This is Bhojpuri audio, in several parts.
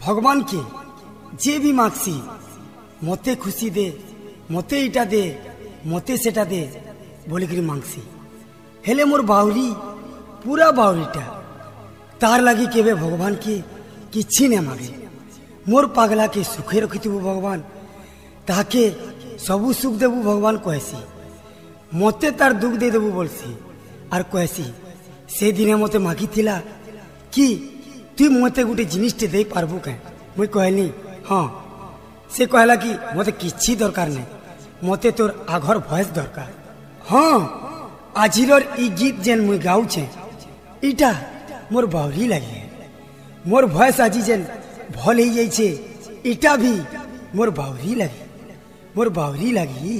भगवान के जे भी मागसी मते खुशी दे मते इटा दे मते सेटा दे बोलिकी मांगसी हेले मोर बाउरी पूरा बाउरीटा तार लगी केवे भगवान के किछि न मागे मोर पागला के सुखे रखिथबु भगवान ताके सबु सुख देबु भगवान कहसी मते तार दुख दे देबु बोलसी आर कहसी से दिने मते मागी थिला कि तु मते गुटे जिनिसटे दे पारबु के मुई कहली हाँ से कहला कि मते किछि दरकार नै मते तोर आघर भयस दरकार हाँ आजिरर ई गीत जेन मुई गाउछे इटा मोर बाउरी लगे मोर भयस आजी जेन भल ही जाइछे इटा भी मोर बाउरी लगी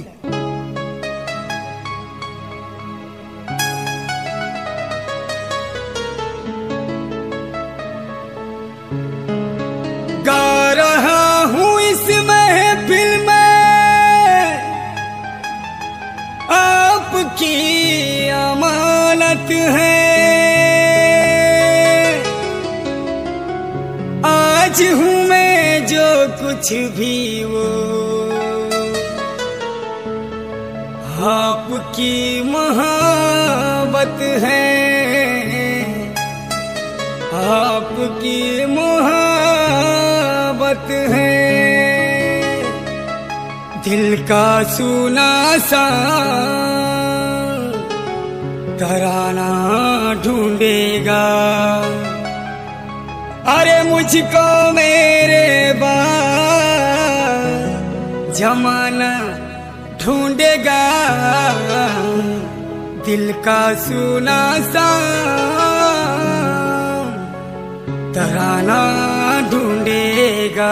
गा रहा हूँ इस महफिल में आपकी अमानत है आज हूँ मैं जो कुछ भी वो आपकी मोहब्बत है आपकी मोहब्बत है दिल का सुना सा तराना ढूंढेगा अरे मुझको मेरे बाद जमाना ढूंढेगा दिल का सुना सा तराना ढूंढेगा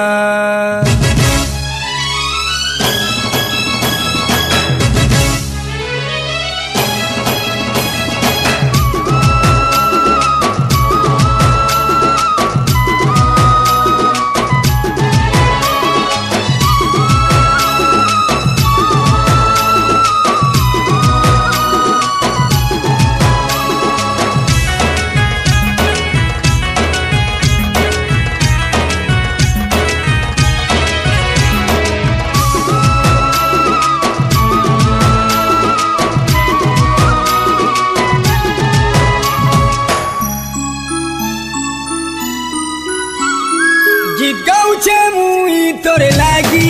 गीत गाउछे मुई तोर लागी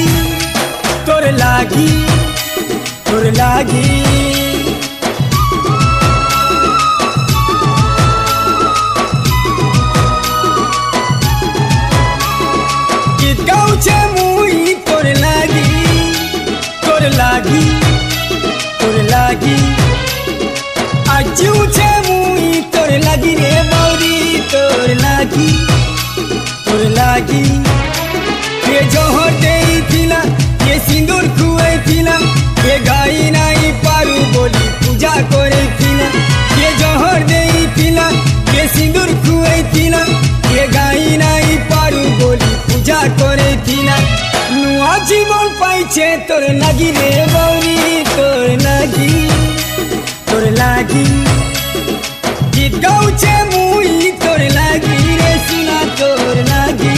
गीत गाउछे मुई तोर लागी आजुछे मुई तोर लागी रे बाउरी तोर लागी ये जोहर देई थिला ये सिंदूर खुए थिला ये गाई नाई पारू बोली पूजा करे थिला ये जोहर देई थिला ये सिंदूर खुए थिला ये गाई नाई पारू बोली पूजा करे थिला नुआ जीवन पाइछे तोर लागी रे गौरी तोर लागी गीत गाउछे मुई तोर लागी रे सुना तोर लागी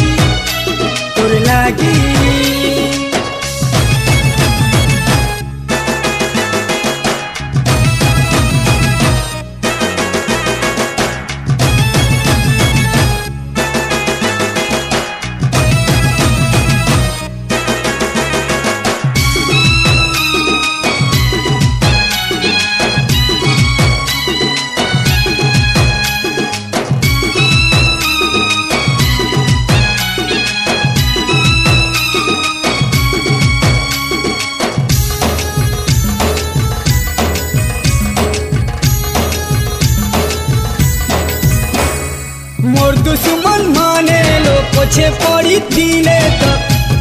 मोर दुश्मन माने लो पछे पड़ी थिले तो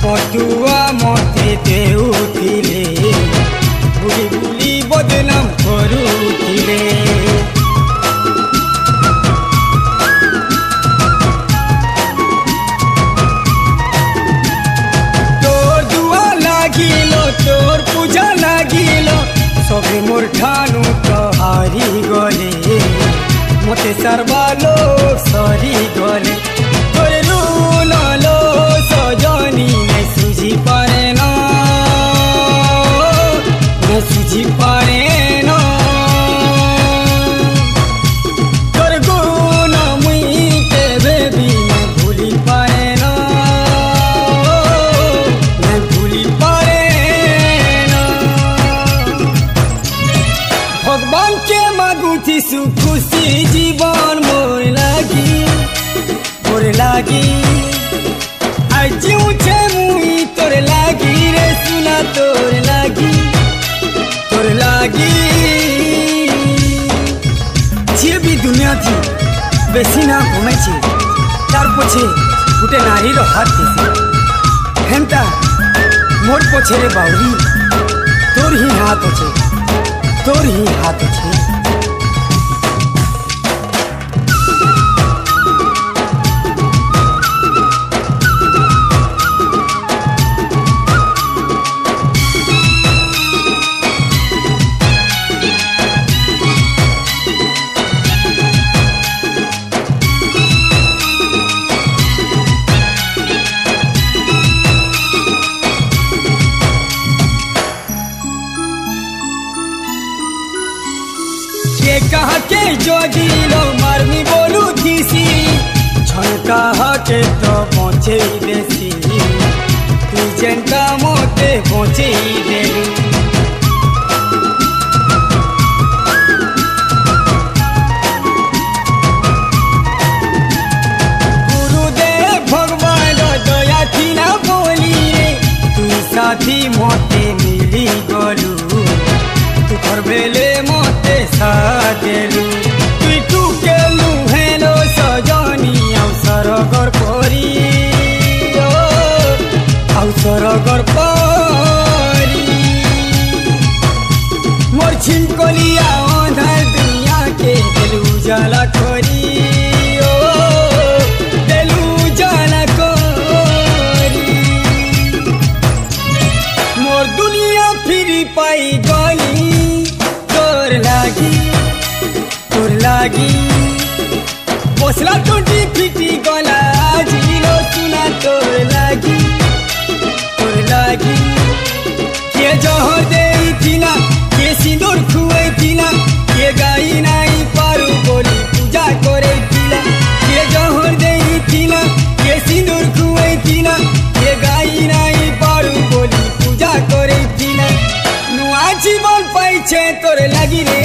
पटुआ मते देउथिले बुली बुली बदनाम करुथिले तोर दुआ लागिलो तोर पूजा लागिलो सबे मोर ठानु तो हारी गले मते सर्वा लोग सरी गले तोरे लूना लो বেশি না কমেছে তার পছে গোটে নারীর হাত দিছে হেনতা মোর পছরে বাউরি তোর হি হাত আছে তোর হি হাত আছে कहा के जो दिलो मारनी बोलू थीसी झलका के तो पहुंचे देसी तू जनता मोते पहुंचे दे गुरुदेव भगवान दया थी ना बोली रे तू साथी मोते मिली गलू तू घर बेले मोते सादेलू तुई टुकेलू हेलो सजनी अवसरगर परी अवसरगर परी मोर छिनकलिया अंधार दुनिया के दिलू जाला करी दिलू जाला करी मोर दुनिया फिरी पाई गली तोर लागी बसला टोटी फिटी गला जिलो सुना तोर लागी के जहर देई थिना के सिंदूर खुए थिना के गाई नाई पारू बोली पूजा करे थिला के जहर देई थिना के सिंदूर खुए थिना के गाई नाई पारू बोली पूजा करे थिला नुआ जीवन पाइछे तोर लागी रे